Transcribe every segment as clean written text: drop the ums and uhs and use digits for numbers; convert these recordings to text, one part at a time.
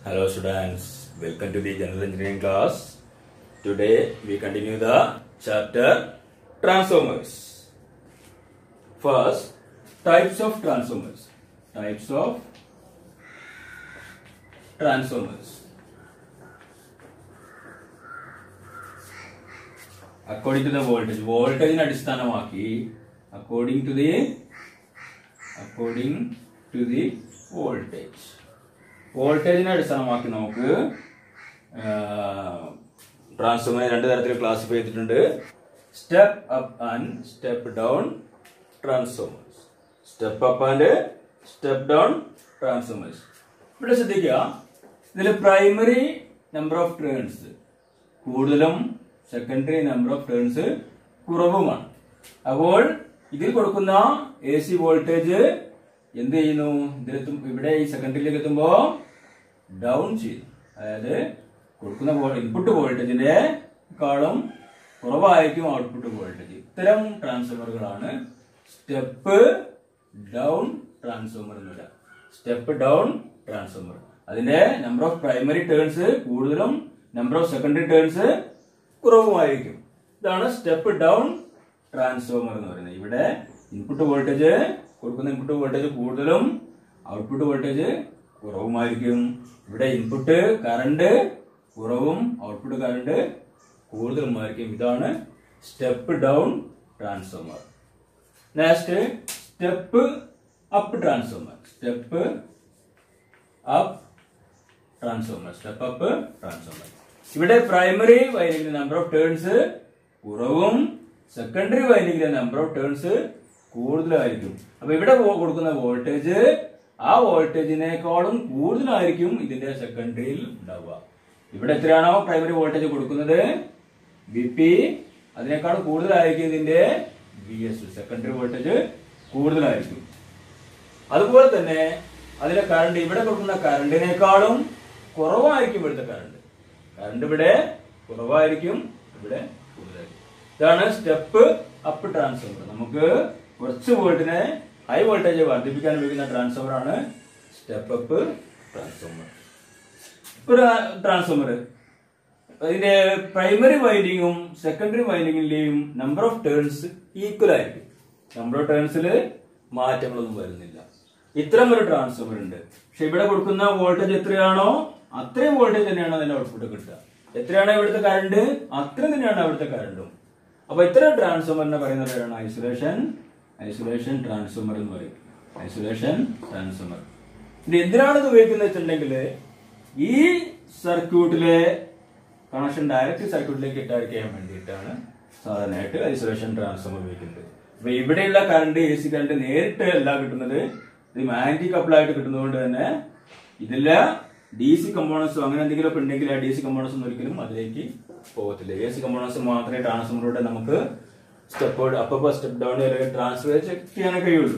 Hello students, welcome to the general engineering class. Today we continue the chapter transformers. First, types of transformers. Types of transformers. According to the voltage. Voltage in അടിസ്ഥാനമാക്കി according to the voltage. വോൾട്ടേജിനെ അടിസ്ഥാനമാക്കി നമുക്ക് transformer രണ്ട് തരത്തിൽ classify ചെയ്തിട്ടുണ്ട്. Step up and step down transformers. Step up and step down transformers. ഇവിടെ ശ്രദ്ധിക്കുക, ഇതിൽ പ്രൈമറി നമ്പർ ഓഫ് ടേൺസ് കൂടുതലും സെക്കൻഡറി നമ്പർ ഓഫ് ടേൺസ് കുറവുമാണ്. അപ്പോൾ ഇതിൽ കൊടുക്കുന്ന എ സി വോൾട്ടേജ് എന്ത് ചെയ്യുന്നു? ഇവിടെ ഈ സെക്കൻഡറിയിലേക്ക് എത്തുമ്പോ ഡൗൺ ചെയ്യുന്നു. അതായത് കൊടുക്കുന്ന ഇൻപുട്ട് വോൾട്ടേജിന്റെ കാളും കുറവായിരിക്കും ഔട്ട്പുട്ട് വോൾട്ടേജ്. ഇത്തരം ട്രാൻസ്ഫോമറുകളാണ് സ്റ്റെപ്പ് ഡൗൺ ട്രാൻസ്ഫോമർ എന്ന് പറയുക. Step down transformer. അതിന്റെ നമ്പർ ഓഫ് പ്രൈമറി ടേൺസ് കൂടുതലും നമ്പർ ഓഫ് സെക്കൻഡറി ടേൺസ് കുറവുമായിരിക്കും. ഇതാണ് സ്റ്റെപ്പ് ഡൗൺ ട്രാൻസ്ഫോമർ എന്ന് പറയുന്നത്. ഇവിടെ ഇൻപുട്ട് വോൾട്ടേജ് കൊടുക്കുന്ന ഇൻപുട്ട് വോൾട്ടേജ് കൂടുതലും ഔട്ട്പുട്ട് വോൾട്ടേജ് കുറവുമായിരിക്കും. ഇവിടെ ഇൻപുട്ട് കറണ്ട് കുറവും ഔട്ട്പുട്ട് കറണ്ട് കൂടുതലുമായിരിക്കും. ഇതാണ് step down transformer. Next step up transformer. Step up transformer. Step up transformer. ഇവിടെ പ്രൈമറി വൈൻഡിങ്ങിന്റെ നമ്പർ ഓഫ് ടേൺസ് കുറവും സെക്കൻഡറി വൈൻഡിങ്ങിന്റെ നമ്പർ ഓഫ് ടേൺസ് കൂടുതലായിരിക്കും. അപ്പൊ ഇവിടെ കൊടുക്കുന്ന വോൾട്ടേജ് ആ വോൾട്ടേജിനേക്കാളും കൂടുതലായിരിക്കും ഇതിന്റെ സെക്കൻഡറിയിൽ ഉണ്ടാവുക. ഇവിടെ എത്രയാണോ പ്രൈമറി വോൾട്ടേജ് കൊടുക്കുന്നത് ബി പി, അതിനേക്കാളും കൂടുതലായിരിക്കും ഇതിന്റെ ബി എസ്, സെക്കൻഡറി വോൾട്ടേജ് കൂടുതലായിരിക്കും. അതുപോലെ തന്നെ അതിലെ കറണ്ട് ഇവിടെ കൊടുക്കുന്ന കറണ്ടിനേക്കാളും കുറവായിരിക്കും ഇവിടുത്തെ കറണ്ട്. കറണ്ട് ഇവിടെ കുറവായിരിക്കും, ഇവിടെ കൂടുതലായിരിക്കും. ഇതാണ് സ്റ്റെപ്പ് അപ്പ് ട്രാൻസ്ഫോമർ. നമുക്ക് കുറച്ച് വോൾട്ടിനെ ഹൈ വോൾട്ടേജ് വർദ്ധിപ്പിക്കാൻ ഉപയോഗിക്കുന്ന ട്രാൻസ്ഫോമർ ആണ് സ്റ്റെപ്പ് അപ്പ് ട്രാൻസ്ഫോമർ. ഒരു ട്രാൻസ്ഫോമർ അതിന്റെ പ്രൈമറി വൈൻഡിങ്ങും സെക്കൻഡറി വൈൻഡിങ്ങിന്റെയും നമ്പർ ഓഫ് ടേൺസ് ഈക്വൽ ആയിരിക്കും. നമ്പർ ഓഫ് ടേൺസിൽ മാറ്റങ്ങളൊന്നും വരുന്നില്ല. ഇത്തരം ഒരു ട്രാൻസ്ഫോമർ ഉണ്ട്. പക്ഷെ ഇവിടെ കൊടുക്കുന്ന വോൾട്ടേജ് എത്രയാണോ അത്രയും വോൾട്ടേജ് തന്നെയാണ് അതിന്റെ ഔട്ട്പുട്ട് കിട്ടുക. എത്രയാണോ ഇവിടുത്തെ കറണ്ട് അത്രയും തന്നെയാണ് അവിടുത്തെ കറണ്ടും. അപ്പൊ ഇത്തരം ട്രാൻസ്ഫോമറിനെ പറയുന്ന പേരാണ് ഐസൊലേഷൻ ട്രാൻസ്ഫോമർ എന്ന് പറയും. Isolation transformer. ഇത് എന്തിനാണ് ഇത് ഉപയോഗിക്കുന്നത് വെച്ചിട്ടുണ്ടെങ്കിൽ ഈ സർക്യൂട്ടിലെ കണക്ഷൻ ഡയറക്റ്റ് സർക്യൂട്ടിലേക്ക് ഇട്ടയക്കാൻ വേണ്ടിയിട്ടാണ് സാധാരണയായിട്ട് ഐസൊലേഷൻ ട്രാൻസ്ഫോമർ ഉപയോഗിക്കുന്നത്. അപ്പൊ ഇവിടെയുള്ള കറണ്ട് എ സി കറണ്ട് നേരിട്ട് അല്ല കിട്ടുന്നത്, ഇത് മാഗ്നറ്റിക് കപ്പിളായിട്ട് കിട്ടുന്നതുകൊണ്ട് തന്നെ ഇതില്ല ഡി സി കമ്പോണൻസോ അങ്ങനെ എന്തെങ്കിലും ഒക്കെ ഉണ്ടെങ്കിൽ ആ ഡി സി കമ്പോണൻസ് ഒന്നും ഒരിക്കലും അതിലേക്ക് പോകത്തില്ല. എ സി കമ്പോണൻസ് മാത്രമേ ട്രാൻസ്ഫോമറിലൂടെ നമുക്ക് step up step down transfer ചെയ്യാനേ കഴിയുള്ളൂ.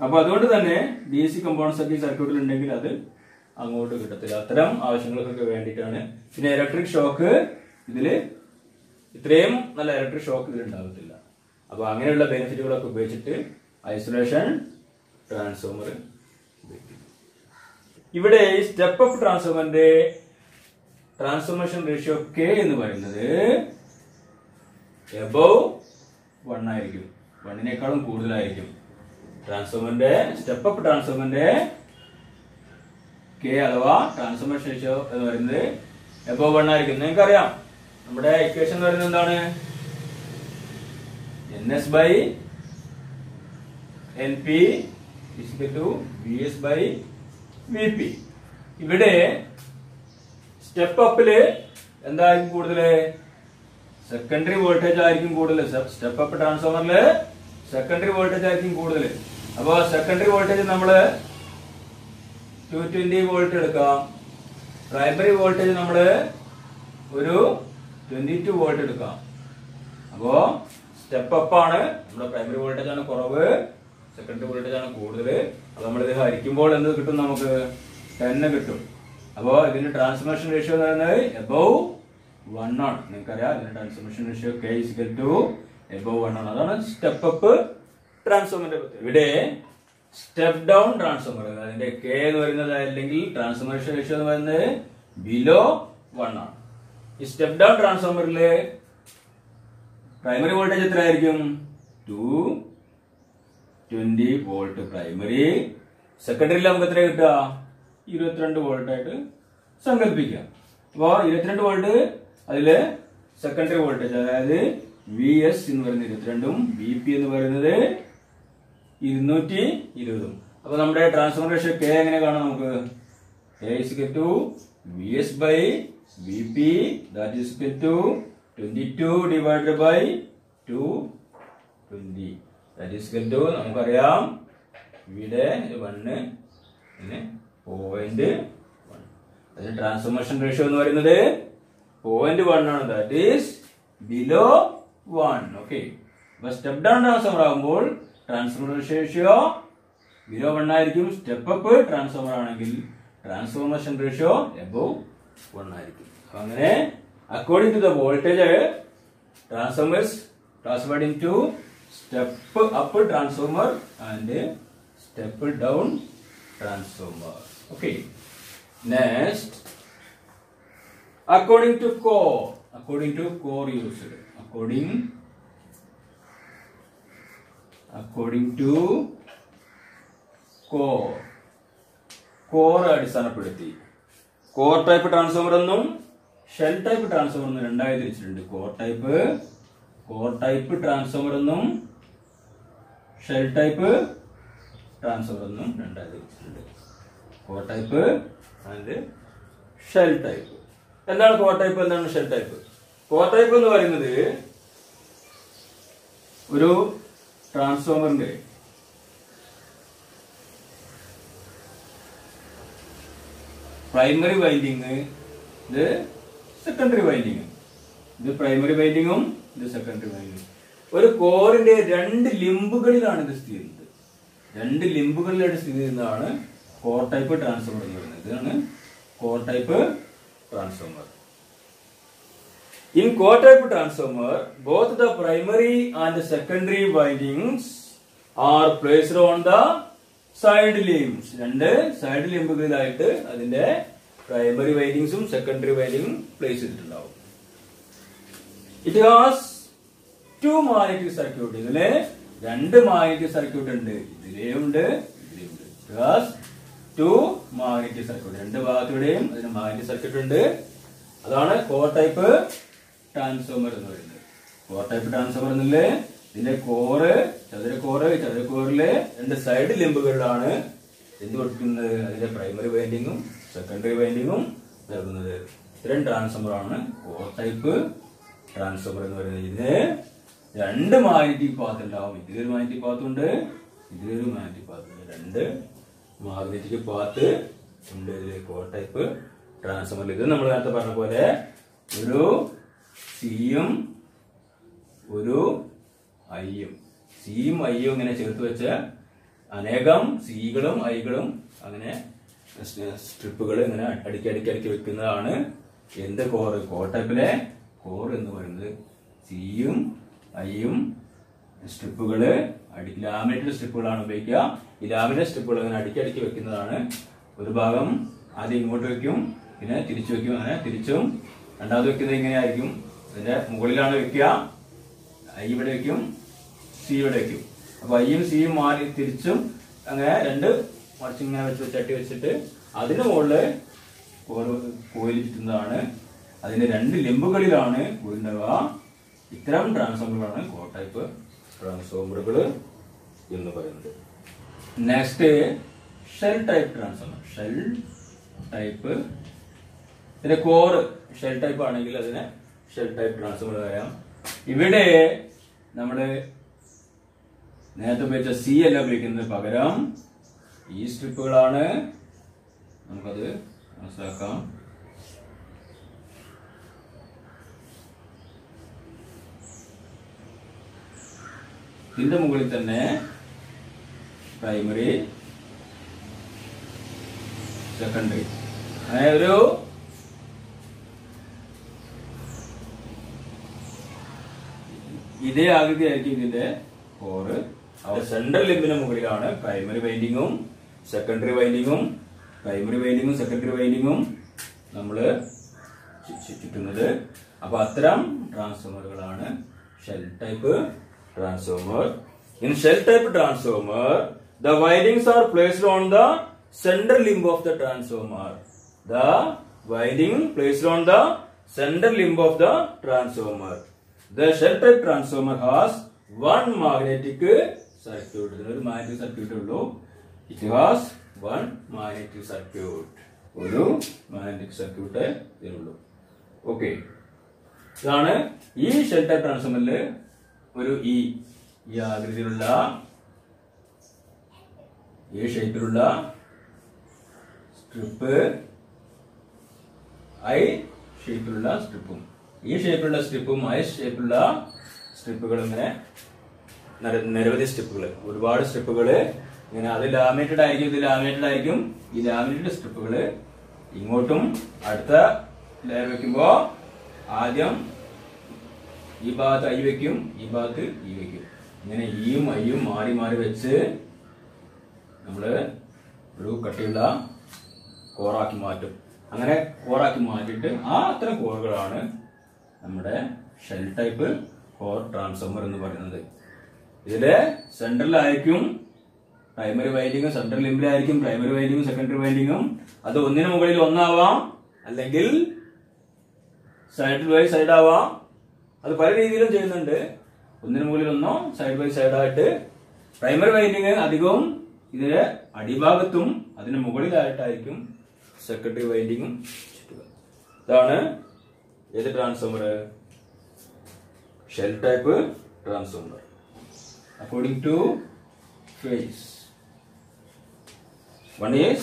അപ്പൊ അതുകൊണ്ട് തന്നെ ഡി സി കമ്പോണൻസ് ഒക്കെ ഈ സർക്യൂട്ടിൽ ഉണ്ടെങ്കിൽ അത് അങ്ങോട്ട് കിട്ടത്തില്ല. അത്തരം ആവശ്യങ്ങൾക്കൊക്കെ വേണ്ടിയിട്ടാണ്. പിന്നെ ഇലക്ട്രിക് ഷോക്ക് ഇതില് ഇത്രയും നല്ല ഇലക്ട്രിക് ഷോക്ക് ഇതിൽ ഉണ്ടാകത്തില്ല. അപ്പൊ അങ്ങനെയുള്ള ബെനിഫിറ്റുകളൊക്കെ ഉപയോഗിച്ചിട്ട് ഐസൊലേഷൻ ട്രാൻസ്ഫോമർ ഉപയോഗിക്കും. ഇവിടെ ഈ സ്റ്റെപ്പ് അപ്പ് ട്രാൻസ്ഫോമറിന്റെ ട്രാൻസ്ഫോർമേഷൻ റേഷ്യോ കെ എന്ന് പറയുന്നത് എബവ് 1 ആയിരിക്കും, 1നേക്കാളും കൂടുതലായിരിക്കും. ട്രാൻസ്ഫോമറിന്റെ സ്റ്റെപ്പ് അപ്പ് ട്രാൻസ്ഫോമറിന്റെ കെ അഥവാ ട്രാൻസ്ഫോർമേഷൻ റേഷ്യോ എന്ന് പറയുന്നത് എബവ് 1 ആയിരിക്കും. നിങ്ങൾക്കറിയാം നമ്മുടെ ഇക്വേഷൻ എന്ന് പറയുന്നത് എന്താണ്? NS by NP is equal to VS by VP. ഇവിടെ സ്റ്റെപ്പ് അപ്പില് എന്തായിരിക്കും കൂടുതല്? സെക്കൻഡറി വോൾട്ടേജ് ആയിരിക്കും കൂടുതൽ. സ്റ്റെപ്പ് അപ്പ് ട്രാൻസ്ഫോമറില് സെക്കൻഡറി വോൾട്ടേജ് ആയിരിക്കും കൂടുതൽ. അപ്പൊ സെക്കൻഡറി വോൾട്ടേജ് നമ്മള് 220 വോൾട്ട് എടുക്കാം. പ്രൈമറി വോൾട്ടേജ് നമ്മള് ഒരു 22 വോൾട്ട് എടുക്കാം. അപ്പോ സ്റ്റെപ്പ് അപ്പ് ആണ് നമ്മുടെ പ്രൈമറി വോൾട്ടേജ് ആണ് കുറവ്, സെക്കൻഡറി വോൾട്ടേജ് ആണ് കൂടുതൽ. അപ്പൊ നമ്മളിത് ഹരിക്കുമ്പോൾ എന്ത് കിട്ടും? നമുക്ക് 10 കിട്ടും. അപ്പോ ഇതിന്റെ ട്രാൻസ്ഫോർമേഷൻ റേഷ്യോ എന്ന് പറയുന്നത് എബവ് 1 ആണ്. നിങ്ങൾക്കറിയാം ഇതിന്റെ ട്രാൻസ്ഫോർമേഷൻ റേഷ്യോ K = എബവ് 1 ആണ്. അതാണ് സ്റ്റെപ്പ് അപ്പ് ട്രാൻസ്ഫോമറിന്റെ. ഇവിടെ സ്റ്റെപ്പ് ഡൗൺ ട്രാൻസ്ഫോമർ. അതിന്റെ കെ എന്ന് പറയുന്നത് അല്ലെങ്കിൽ ട്രാൻസ്ഫോർമേഷൻ റേഷ്യോ എന്ന് പറയുന്നത് ബിലോ 1 ആണ്. ഈ സ്റ്റെപ്പ് ഡൗൺ ട്രാൻസ്ഫോമറില് പ്രൈമറി വോൾട്ടേജ് എത്ര ആയിരിക്കും? 220 വോൾട്ട് പ്രൈമറി. സെക്കൻഡറിയിൽ നമുക്ക് എത്ര കിട്ടുക? 22 വോൾട്ട് ആയിട്ട് സങ്കല്പിക്കാം. അപ്പോ 22 വോൾട്ട് അതില് സെക്കൻഡറി വോൾട്ടേജ്, അതായത് വി എസ് എന്ന് പറയുന്നത് 22ഉം വി പി എന്ന് പറയുന്നത് 220ഉം. അപ്പൊ നമ്മുടെ ട്രാൻസ്ഫോർമർ റേഷ്യോ കെ എങ്ങനെ കാണാം? നമുക്ക് K = VS by VP, that is equal to 22 divided by 220. That is equal to നമുക്കറിയാം ഇവിടെ 1 പിന്നെ 0.1. അതിന് ട്രാൻസ്ഫോർമേഷൻ റേഷ്യോ എന്ന് പറയുന്നത് 0.1 ആണ്. That is below 1. ഓക്കെ. അപ്പൊ സ്റ്റെപ്പ് ഡൗൺ ട്രാൻസ്ഫോമർ ആകുമ്പോൾ ട്രാൻസ്ഫോർമർ റേഷ്യോ ബിലോ 1 ആയിരിക്കും. സ്റ്റെപ്പ് അപ്പ് ട്രാൻസ്ഫോമർ ആണെങ്കിൽ ട്രാൻസ്ഫോർമേഷൻ റേഷ്യോ എബോവ് 1 ആയിരിക്കും. അങ്ങനെ according to the voltage transformers classified into step up transformer and step down transformer. Okay. Next, according to core used. According to core അടിസ്ഥാനപ്പെടുത്തി core type transformer എന്നും shell type transformer എന്നും രണ്ടായി തിരിച്ചിട്ടുണ്ട്. Core type transformer എന്നും shell type transformer എന്നും രണ്ടായി തിരിച്ചിട്ടുണ്ട്. Core type and shell type. എന്താണ് കോർ ടൈപ്പ്, എന്താണ് ഷെൽ ടൈപ്പ്? കോർ ടൈപ്പ് എന്ന് പറയുന്നത് ഒരു ട്രാൻസ്ഫോമറിന്റെ പ്രൈമറി വൈൻഡിങ്, ഇത് സെക്കൻഡറി വൈൻഡിങ്. ഇത് പ്രൈമറി വൈൻഡിങ്ങും ഇത് സെക്കൻഡറി വൈൻഡിങ്ങും. ഒരു കോറിന്റെ 2 ലിംബുകളിലാണ് ഇത് സ്ഥിതി ചെയ്യുന്നത്. 2 ലിംബുകളിലായിട്ട് സ്ഥിതി ചെയ്യുന്നതാണ് കോർ ടൈപ്പ് ട്രാൻസ്ഫോമർ എന്ന് പറയുന്നത്. ഇതാണ് core type transformer. In core type transformer, both the primary and the secondary windings are placed on the side limbs. രണ്ട് സൈഡ് ലിംബുകളിലായിട്ട് അതിന്റെ പ്രൈമറി വൈൻഡിങ്സും സെക്കൻഡറി വൈൻഡിങ്ങും പ്ലേസ് ചെയ്തിട്ടുണ്ടാവും. It has 2 magnetic circuit. ഇതില് 2 magnetic circuit ഉണ്ട്. ഇതിലെയുണ്ട്, ഇതിലെയുണ്ട്. It has 2 magnetic circuit. രണ്ട് ഭാഗത്തൂടെയും അതിന് magnetic circuit ഉണ്ട്. അതാണ് core type transformer എന്ന് പറയുന്നത്. കോർ ടൈപ്പ് ട്രാൻസ്ഫോമർ എന്നല്ലേ ഇതിന്റെ ചതുരക്കോറിലെ 2 സൈഡ് ലിംബുകളിലാണ് എന്ത് കൊടുക്കുന്നത്? അതിന്റെ പ്രൈമറി വൈൻഡിങ്ങും സെക്കൻഡറി വൈൻഡിങ്ങും നൽകുന്നത്. ഇത്തരം ട്രാൻസ്ഫോമർ ആണ് കോർ ടൈപ്പ് ട്രാൻസ്ഫോമർ എന്ന് പറയുന്നത്. ഇതിന് 2 മാഗ്നറ്റിക് പാത്ത് ഉണ്ടാവും. ഇതിലൊരു മാഗ്നറ്റിക് പാത്ത് ഉണ്ട്, ഇതിലൊരു മാഗ്നറ്റിക് പാത്ത് ഉണ്ട്. 2 മാഗ്നറ്റിക് പാത്ത് ഉണ്ട് ഇതില് കോർ ടൈപ്പ് ട്രാൻസ്ഫോമറിൽ. ഇത് നമ്മൾ നേരത്തെ പറഞ്ഞ പോലെ ഒരു സിയും ഒരു ഐയും, സിയും ഐയും ഇങ്ങനെ ചേർത്ത് വെച്ച് അനേകം സികളും ഐകളും അങ്ങനെ സ്ട്രിപ്പുകൾ ഇങ്ങനെ അടുക്കി വെക്കുന്നതാണ് എന്ത് കോർ. കോർ ടൈപ്പിലെ കോർ എന്ന് പറയുന്നത് സിയും ഐയും സ്ട്രിപ്പുകള് ലാമിനേറ്റഡ് സ്ട്രിപ്പുകളാണ് ഉപയോഗിക്കുക. ഈ ലാമിനേറ്റ് സ്ട്രിപ്പുകൾ അങ്ങനെ അടുക്കി വെക്കുന്നതാണ്. ഒരു ഭാഗം ആദ്യം ഇങ്ങോട്ട് വെക്കും, പിന്നെ തിരിച്ചു വെക്കും, അങ്ങനെ തിരിച്ചും. രണ്ടാമത് വെക്കുന്നത് ഇങ്ങനെയായിരിക്കും. അതിന്റെ മുകളിലാണ് വെക്കുക, ഐ ഇവിടെ വെക്കും, സി ഇവിടെ വെക്കും. അപ്പൊ ഐയും സിയും മാറി തിരിച്ചും അങ്ങനെ 2 മറിച്ച് ഇങ്ങനെ വെച്ച് ചട്ടി വെച്ചിട്ട് അതിന് മുകളില് കോയിൽ ചുറ്റുന്നതാണ്. അതിന്റെ 2 ലിംബുകളിലാണ് കോയിലുണ്ടാവുക. ഇത്തരം ട്രാൻസ്ഫോമറുകളാണ് കോർ ടൈപ്പ് ട്രാൻസ്ഫോമറുകൾ എന്ന് പറയുന്നത്. Next shell type transformer. Shell type ഇതിന്റെ കോർ ഷെൽ ടൈപ്പ് ആണെങ്കിൽ അതിനെ ഷെൽ ടൈപ്പ് ട്രാൻസ്ഫോമർ പറയാം. ഇവിടെ നമ്മള് നേരത്തെ ഉപയോഗിച്ച സി അല്ല ഉപയോഗിക്കുന്നത്, പകരം ഈ സ്ട്രിപ്പുകളാണ്. നമുക്കത് മനസ്സിലാക്കാം. ഇതിന്റെ മുകളിൽ തന്നെ പ്രൈമറി സെക്കൻഡറി അങ്ങനെ ഒരു ഇതേ ആകൃതിയായിരിക്കും ഇതിന്റെ കോറ്. സെൻട്രൽ ലിംബിന് മുകളിലാണ് പ്രൈമറി വൈൻഡിങ്ങും സെക്കൻഡറി വൈൻഡിങ്ങും നമ്മൾ ചുറ്റുന്നത്. അപ്പൊ അത്തരം ട്രാൻസ്ഫോമറുകളാണ് shell type transformer. In shell type transformer the windings are placed on the central limb of the transformer. The winding placed on the central limb of the transformer. The shell type transformer has one magnetic circuit. ഒരു magnetic circuit ഉള്ളൂ. It has one magnetic circuit. ഒരു magnetic circuit ഉള്ളൂ. Okay, ഇതാണ് ഈ shell type ട്രാൻസ്ഫോമറിൽ ഒരു ഈ ആകൃതിയിലുള്ള ഈ ഷേപ്പിലുള്ള സ്ട്രിപ്പ്, ഐ ഷേപ്പിലുള്ള സ്ട്രിപ്പും, ഈ ഷേപ്പിലുള്ള സ്ട്രിപ്പും ഐ ഷേപ്പിലുള്ള സ്ട്രിപ്പുകൾ, ഇങ്ങനെ നിരവധി സ്ട്രിപ്പുകൾ, ഒരുപാട് സ്ട്രിപ്പുകൾ ഇങ്ങനെ, അത് ലാമിനേറ്റഡ് ആയിരിക്കും, ഇത് ലാമിനേറ്റഡ് ആയിരിക്കും. ഈ ലാമിനേറ്റഡ് സ്ട്രിപ്പുകൾ ഇങ്ങോട്ടും അടുത്ത ലെയർ വെക്കുമ്പോ ആദ്യം ഈ ഭാഗത്ത് ഐ വെക്കും, ഈ ഭാഗത്ത് ഈ വെക്കും. ഇങ്ങനെ ഈയും ഐയും മാറി മാറി വെച്ച് നമ്മള് ഒരു കട്ടിയുള്ള കോറാക്കി മാറ്റും. അങ്ങനെ കോറാക്കി മാറ്റിയിട്ട് ആ അത്തരം കോറുകളാണ് നമ്മുടെ ഷെൽ ടൈപ്പ് കോർ ട്രാൻസ്ഫോമർ എന്ന് പറയുന്നത്. ഇതില് സെൻട്രലിലായിരിക്കും പ്രൈമറി വൈൻഡിങ്ങും, സെൻട്രൽ ലിംബിലായിരിക്കും പ്രൈമറി വൈൻഡിങ്ങും സെക്കൻഡറി വൈൻഡിങ്ങും. അത് ഒന്നിനു മുകളിൽ ഒന്നാവാം, അല്ലെങ്കിൽ സൈഡ് ബൈ സൈഡ് ആവാം. അത് പല രീതിയിലും ചെയ്യുന്നുണ്ട്. ഒന്നിനു മുകളിൽ ഒന്നോ സൈഡ് ബൈ സൈഡായിട്ട്. പ്രൈമറി വൈൻഡിങ് അധികവും ഇതിന്റെ അടിഭാഗത്തും അതിന് മുകളിലായിട്ടായിരിക്കും സെക്കൻഡറി വൈൻഡിങ്ങും ചുറ്റുക. ഇതാണ് ഏത് transformer? Shell type transformer. According to phase, one is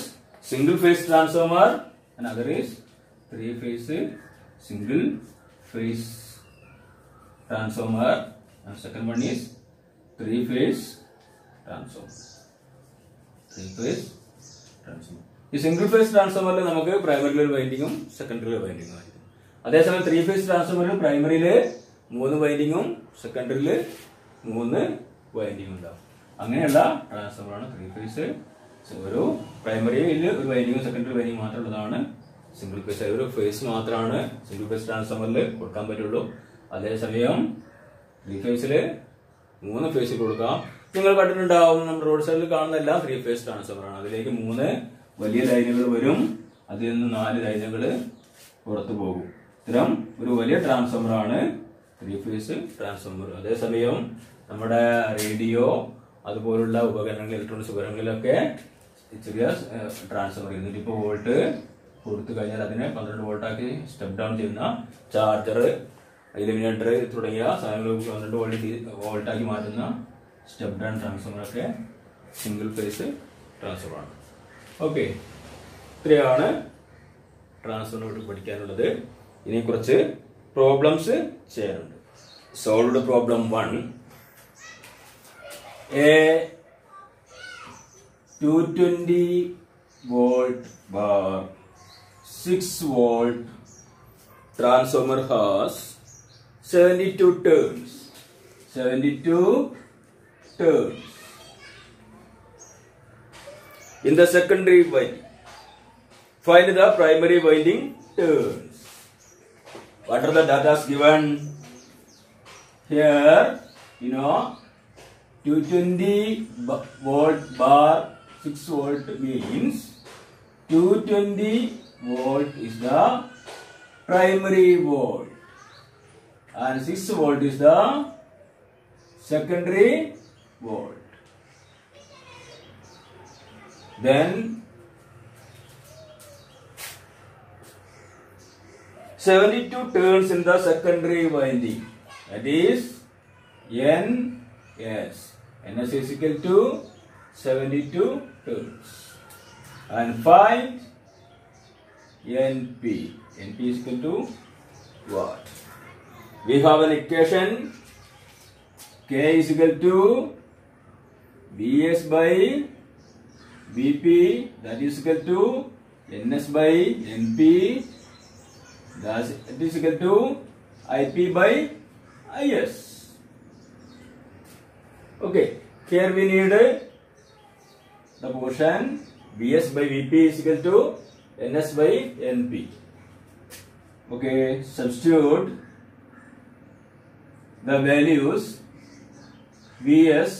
single phase transformer, another is three phase single phase transformer, and second one is three phase transformer. ഈ single phase ട്രാൻസ്ഫോമറിൽ നമുക്ക് പ്രൈമറിയിൽ വൈൻഡിങ്ങും സെക്കൻഡറിയിൽ വൈൻഡിങ്ങും ആയിരിക്കും. അതേസമയം ത്രീ ഫേസ് ട്രാൻസ്ഫോമറിൽ പ്രൈമറിയിൽ 3 വൈൻഡിങ്ങും സെക്കൻഡറിയിൽ 3 വൈൻഡിങ്ങും ഉണ്ടാവും. അങ്ങനെയുള്ള ട്രാൻസ്ഫോമറാണ് three phase. ഒരു പ്രൈമറിയിൽ ഒരു വൈൻഡിങ്ങും secondary winding മാത്രമുള്ളതാണ് single phase. ഒരു ഫേസ് മാത്രമാണ് സിംഗിൾ ഫേസ് ട്രാൻസ്ഫോമറിൽ കൊടുക്കാൻ പറ്റുള്ളൂ. അതേസമയം ത്രീ ഫേസിൽ 3 ഫേസിൽ കൊടുക്കാം. നിങ്ങൾ കണ്ടിട്ടുണ്ടാവും, നമ്മുടെ റോഡ് സൈഡിൽ കാണുന്ന എല്ലാം 3 ഫേസ് ട്രാൻസ്ഫോമറാണ്. അതിലേക്ക് 3 വലിയ ലൈനുകൾ വരും, അതിൽ നിന്ന് 4 ലൈനുകൾ പുറത്തു പോകും. ഇത്തരം ഒരു വലിയ ട്രാൻസ്ഫോമറാണ് 3 ഫേസ് ട്രാൻസ്ഫോമർ. അതേസമയം നമ്മുടെ റേഡിയോ അതുപോലുള്ള ഉപകരണങ്ങൾ, ഇലക്ട്രോണിക്സ് ഉപകരണങ്ങളിലൊക്കെ ചെറിയ ട്രാൻസ്ഫോമർ 220 വോൾട്ട് കൊടുത്തു കഴിഞ്ഞാൽ അതിനെ 12 വോൾട്ടാക്കി സ്റ്റെപ്പ് ഡൗൺ ചെയ്യുന്ന ചാർജർ, ഇലുമിനേറ്റർ തുടങ്ങിയ സാധനങ്ങൾ 12 വോൾട്ടാക്കി മാറ്റുന്ന സ്റ്റെപ്പ് ഡൗൺ ട്രാൻസ്ഫോമറൊക്കെ സിംഗിൾ ഫേസ് ട്രാൻസ്ഫോമറാണ്. ഓക്കെ, ഇത്രയാണ് ട്രാൻസ്ഫോമറിനെ പഠിക്കാനുള്ളത്. ഇനി കുറച്ച് പ്രോബ്ലംസ് ചെയ്യാനുണ്ട്. Solved problem 1. A 220 volt bar 6 volt transformer has 72 turns. 72 turns. In the secondary winding, find the primary winding turns. What are the data given here? 220 volt bar 6 volt means 220 volt is the primary volt and 6 volt is the secondary volt. Then 72 turns in the secondary winding, that is NS. NS is equal to 72 turns. And find NP. NP is equal to what? We have an equation. K is equal to Bs by Bp, that is equal to Ns by Np, that is equal to Ip by Is. Okay, Here we need the portion Vs by Vp is equal to Ns by Np. Okay, substitute the values Vs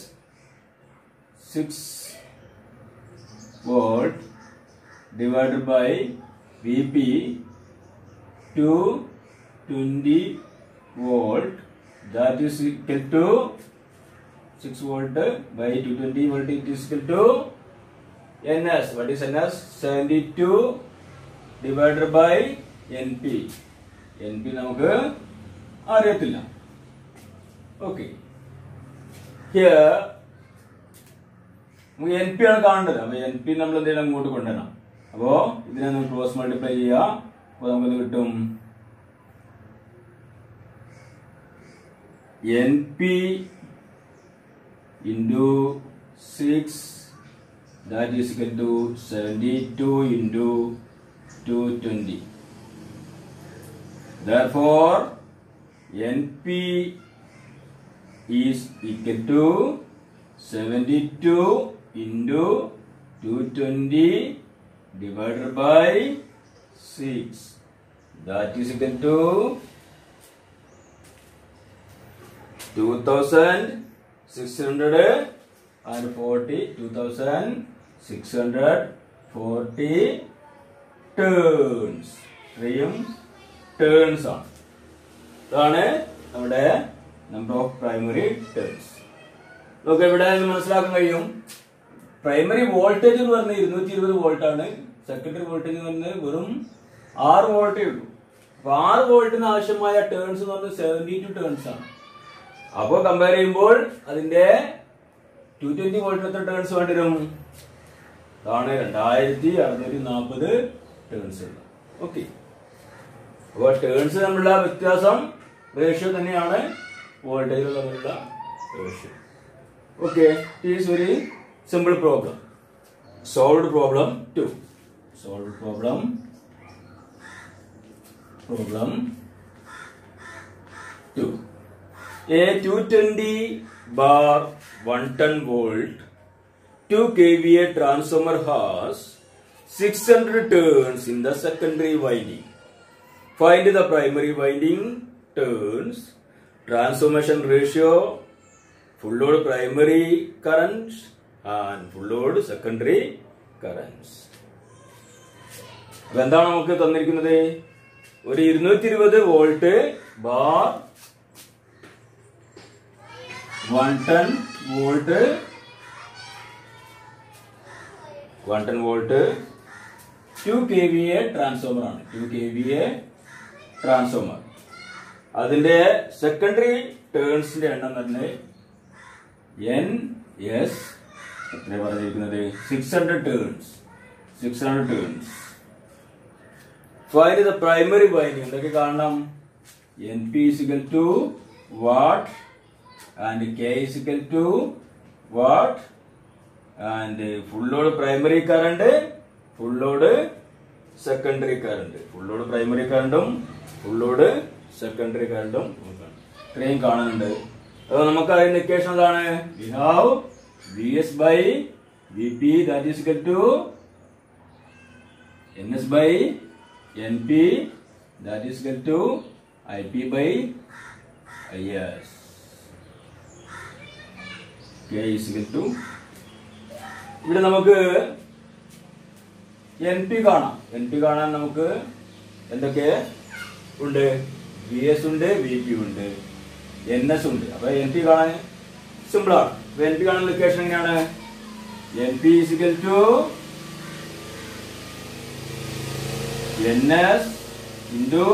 6 volt divided by Vp 220 volt, that is equal to 6 volt by 220 volt, it is equal to Ns. What is Ns? 72 divided by Np. Np നമുക്ക് അറിയത്തില്ല. Okay. Here നമുക്ക് Np ആണ് കാണേണ്ടത്. അപ്പോൾ Np നമ്മൾ എന്തെങ്കിലും അങ്ങോട്ട് കൊണ്ടുവരണം. അപ്പോൾ ഇതിനെ നമ്മൾ ക്രോസ് മൾട്ടിപ്ലൈ ചെയ്യുക. അപ്പോൾ നമുക്ക് കിട്ടും Np into 6, that is equal to 72 into 220. Therefore, Np is equal to 72 into 220 divided by 6. That is equal to 2640 turns. ഇത്രയും ടേൺസ് ആണ്. ഇതാണ് നമ്മുടെ നമ്പർ ഓഫ് പ്രൈമറി ടേൺസ്. നമുക്ക് ഇവിടെ മനസ്സിലാക്കാൻ കഴിയും പ്രൈമറി വോൾട്ടേജ് എന്ന് പറഞ്ഞാൽ 220 വോൾട്ട് ആണ്. സെക്കൻഡറി വോൾട്ടേജ് എന്ന് പറഞ്ഞാൽ വെറും 6 വോൾട്ടേ ഉള്ളൂ. അപ്പൊ 6 വോൾട്ടിന് ആവശ്യമായ ടേൺസ് എന്ന് പറഞ്ഞാൽ 72 ടേൺസ് ആണ്. അപ്പോൾ കമ്പയർ ചെയ്യുമ്പോൾ അതിന്റെ 220 വോൾട്ടിന് എത്ര ടേൺസ് വേണ്ടി വരും? അതാണ് 2640 ടേൺസ് ഉണ്ട്. ഓക്കെ, അപ്പോൾ ടേൺസ് തമ്മിലുള്ള വ്യത്യാസം റേഷ്യോ തന്നെയാണ് വോൾട്ടേജ് തമ്മിലുള്ള ratio. Okay, it is very simple problem. Solved problem 2. Solved problem 2. A 220 bar 110 volt 2 kVA transformer has 600 turns in the secondary winding. Find the primary winding turns, transformation ratio, full load primary currents and full load secondary currents. എന്താണ് നമുക്ക് തന്നിരിക്കുന്നത്? ഒരു 220 volt bar 110 volt 2 kVA transformer ആണ്. 2 kVA transformer. അതിന്റെ secondary ടേൺസിന്റെ എണ്ണം തന്നെ NS എത്ര പറഞ്ഞിരിക്കുന്നത്? 600 turns. Find the primary winding. എന്തൊക്കെ കാണണം? Np is equal to watt and K is equal to watt and full load primary current, full load secondary current. Full load primary current full load secondary current ഇത്രയും കാണുന്നുണ്ട്. അപ്പോൾ നമുക്ക് അതിന്റെ equation എന്താണ്? We have Vs by Vp, that is equal to Ns by Np, that is equal to Ip by Is. K is equal to, ഇവിടെ നമുക്ക് Np കാണാം. Np കാണാൻ നമുക്ക് എന്തൊക്കെ ഉണ്ട്? Vs ഉണ്ട്, Vp ഉണ്ട്, Ns ഉണ്ട്. അപ്പൊ Np കാണാൻ സിമ്പിൾ ആണ്. അപ്പൊ Np കാണാൻ ലൊക്കേഷൻ എങ്ങനെയാണ്? Np is equal to Ns into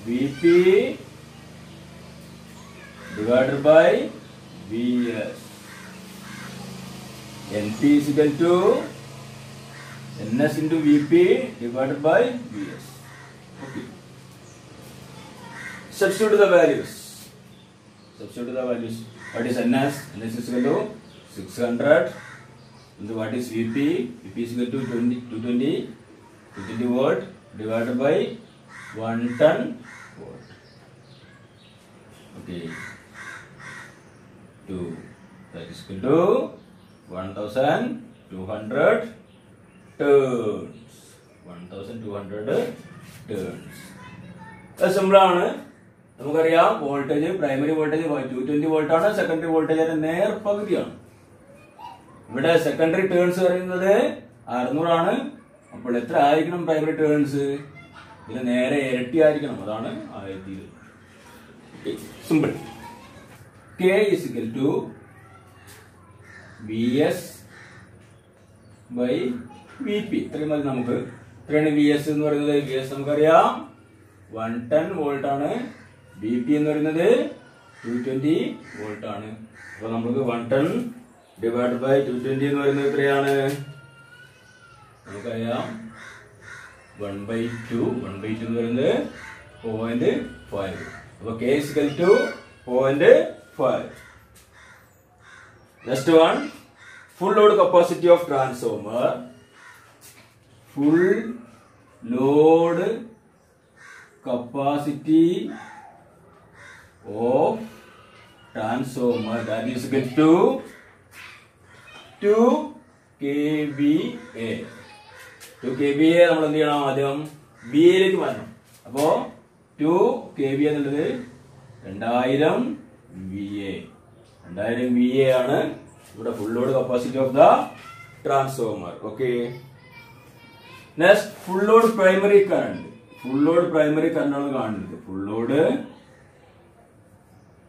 Vp divided by Vs. Np is equal to Ns into Vp divided by Vs. Okay. Substitute the values. What is Ns? Ns is equal to 600 into what is Vp? Vp is equal to 220 volt divided by 110 volt. Okay. 2 that is equal to 1200 turns. 1200 turns. അത് simple ആണ്. നമുക്കറിയാം voltage primary voltage 220 volt ആണ്, secondary voltage അതിന്റെ നേർ പകുതിയാണ്. ഇവിടെ secondary turns പറയുന്നത് 600 ആണ്. അപ്പോൾ എത്ര ആയിരിക്കണം പ്രൈമറി ടേൺസ്? ഇതിന് നേരെ ഇരട്ടി ആയിരിക്കണം. അതാണ് 1020. Simple. K is equal to Vs by Vp. ഇത്രയും മതി നമുക്ക്. ഇത്രയാണ് Vs എന്ന് പറയുന്നത്. Vs നമുക്കറിയാം 110 വോൾട്ട് ആണ്. Vp എന്ന് പറയുന്നത് 220 വോൾട്ട് ആണ്. അപ്പൊ നമുക്ക് 110 ഡിവൈഡ് ബൈ 220 എന്ന് പറയുന്നത് എത്രയാണ്? നമുക്കറിയാം 1/2. 1/2 എന്ന് പറയുന്നത് 0.5. അപ്പൊ K is equal to 0.5. Next one, full load capacity of transformer. Full load capacity of transformer, that is equal to 2 kVA. 2 kVA നമ്മൾ എന്ത് ചെയ്യണം? ആദ്യം VA യിലേക്ക് മാറ്റണം. അപ്പോ 2 kVA എന്നുള്ളത് 2000 VA. 2000 VA ആണ് ഇവിടെ full load capacity of the transformer. Okay. Next full load primary current. Full load primary current ആണ് കാണുന്നത്. Full load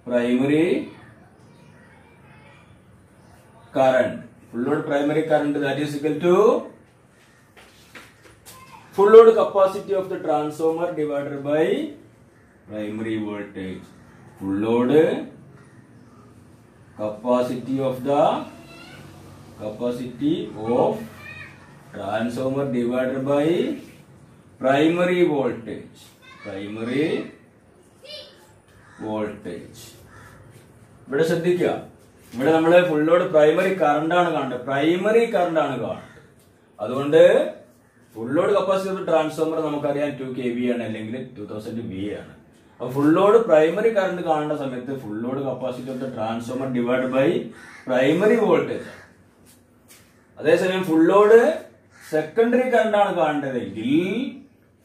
primary current. Full load primary current that is equal to full load capacity of the transformer divided by primary voltage. Full load capacity of transformer divided by primary voltage. Primary voltage. ഇവിടെ ശ്രദ്ധിക്കുക. ഇവിടെ നമ്മൾ full load primary current ആണ് കാണുന്നത്. Primary current ആണ് കാണുന്നത്. അതുകൊണ്ട് full load capacity of transformer നമുക്കറിയാം 2 kVA ആണ്, അല്ലെങ്കിൽ 2000 VA ആണ്. അപ്പൊ ഫുൾ ലോഡ് പ്രൈമറി കറണ്ട് കാണേണ്ട സമയത്ത് full load capacity of the transformer divide by primary voltage. അതേസമയം ഫുൾ ലോഡ് സെക്കൻഡറി കറണ്ട് ആണ് കാണേണ്ടതെങ്കിൽ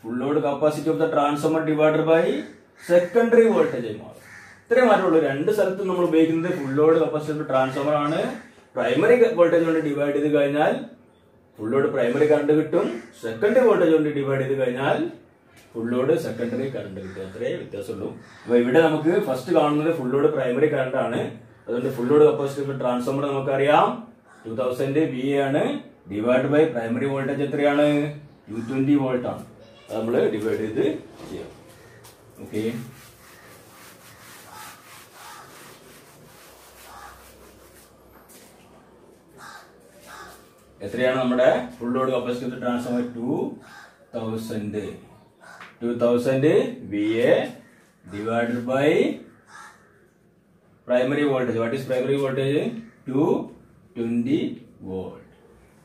full load capacity of the transformer divide by secondary voltage ആയി മാറും. ഇത്രയും മാറ്റമുള്ളൂ. രണ്ട് സ്ഥലത്തും നമ്മൾ ഉപയോഗിക്കുന്നത് full load capacity of transformer ആണ്. പ്രൈമറി വോൾട്ടേജ് കൊണ്ട് ഡിവൈഡ് ചെയ്ത് കഴിഞ്ഞാൽ ഫുൾ ലോഡ് പ്രൈമറി കറണ്ട് കിട്ടും. സെക്കൻഡറി വോൾട്ടേജ് കൊണ്ട് ഡിവൈഡ് ചെയ്ത് കഴിഞ്ഞാൽ ഫുൾ ലോഡ് സെക്കൻഡറി കറണ്ട് കിട്ടും. അത്രേ വ്യത്യാസമുള്ളൂ. അപ്പൊ ഇവിടെ നമുക്ക് ഫസ്റ്റ് കാണുന്നത് ഫുൾ ലോഡ് പ്രൈമറി കറണ്ട് ആണ്. അതുകൊണ്ട് full load capacity of transformer നമുക്കറിയാം 2000 VA ആണ്. ഡിവൈഡ് ബൈ പ്രൈമറി വോൾട്ടേജ് എത്രയാണ്? 220 വോൾട്ട് ആണ്. അത് നമ്മൾ ഡിവൈഡ് ചെയ്ത് ചെയ്യാം. ഓക്കെ. എത്രയാണ് നമ്മുടെ ഫുൾ load capacity of transformer? 2000 VA divided by primary voltage. What is primary voltage? 220 volt.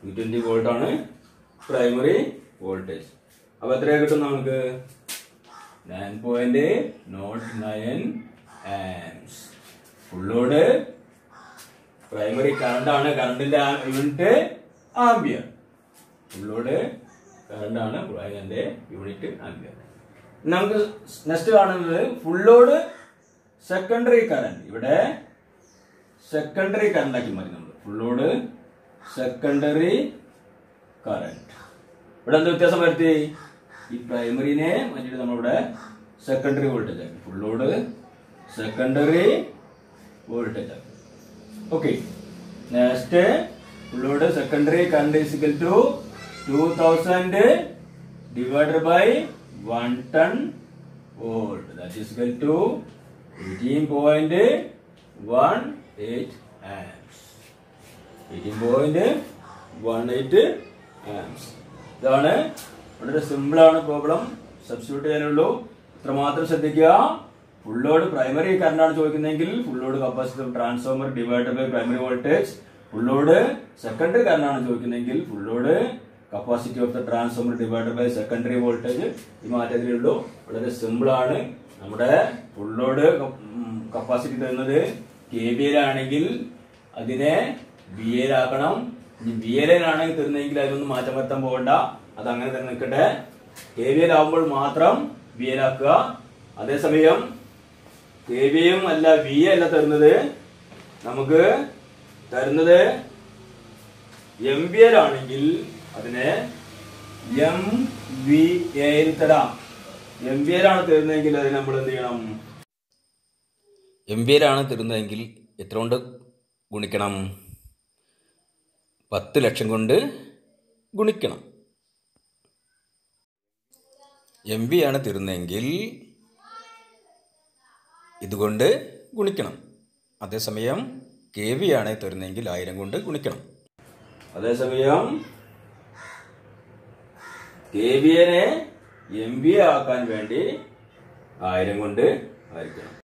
220 volt ആണ് primary voltage. അപ്പോൾ എത്ര കിട്ടും നമുക്ക്? 9.09 amps. Full load primary current ആണ്. കറണ്ടിന്റെ unit ampere. Full load current ആണ്. അതിന്റെ യൂണിറ്റ് ആംപിയർ. നമുക്ക് നെക്സ്റ്റ് കാണുന്നത് ഫുൾ ലോഡ് സെക്കൻഡറി കറണ്ട്. ഇവിടെ സെക്കൻഡറി കറണ്ട് ആക്കി മാറി നമ്മൾ. Full load secondary current. ഇവിടെ എന്താ വ്യത്യാസം വരുത്തി? ഈ പ്രൈമറിനെ മാറ്റിയിട്ട് നമ്മളിവിടെ സെക്കൻഡറി വോൾട്ടേജ് ആക്കി. ഫുൾ ലോഡ് സെക്കൻഡറി വോൾട്ടേജ് ആക്കി. Okay. Next full load secondary current is equal to 2000 divided by 110 volt. That is equal to 18.18 amps. 18.18 amps. ഇതാണ് വളരെ സിമ്പിൾ ആണ് പ്രോബ്ലം. സബ്സ്റ്റിറ്റ്യൂട്ട് ചെയ്യാനുള്ളൂ. ഇത്രമാത്രം ശ്രദ്ധിക്കുക. ഫുൾ ലോഡ് പ്രൈമറി കറണ്ട് ആണ് ചോദിക്കുന്നതെങ്കിൽ full load capacity of transformer divided by primary voltage. Full load secondary current ആണ് ചോദിക്കുന്നതെങ്കിൽ full load capacity of the transformer divided by secondary voltage. ഈ മാറ്റത്തിലേ ഉള്ളൂ. വളരെ സിമ്പിൾ ആണ്. നമ്മുടെ ഫുൾ ലോഡ് കപ്പാസിറ്റി തരുന്നത് KVA ആണെങ്കിൽ അതിനെ VA ആക്കണം. ഇനി VA ആണെങ്കിൽ തരുന്നെങ്കിൽ അതിനൊന്നും മാറ്റം വരുത്താൻ പോകണ്ട, അത് അങ്ങനെ തന്നെ നിൽക്കട്ടെ. KVL ആവുമ്പോൾ മാത്രം VA ആക്കുക. അതേസമയം KVM അല്ല VA അല്ല തരുന്നത്, നമുക്ക് തരുന്നത് MVA ആണെങ്കിൽ അതിനെ MVA തരാം. MVA ആണ് തരുന്നതെങ്കിൽ അതിന് നമ്മൾ എന്ത് ചെയ്യണം? MVA ആണ് തരുന്നതെങ്കിൽ എത്ര കൊണ്ട് ഗുണിക്കണം? 10 ലക്ഷം കൊണ്ട് ഗുണിക്കണം. MVA ആണ് തരുന്നതെങ്കിൽ ഇതുകൊണ്ട് ഗുണിക്കണം. അതേസമയം KVA ആണ് തരുന്നതെങ്കിൽ 1000 കൊണ്ട് ഗുണിക്കണം. അതേസമയം KVA നെ MVA ആക്കാൻ വേണ്ടി 1000 കൊണ്ട് ഹരിക്കണം.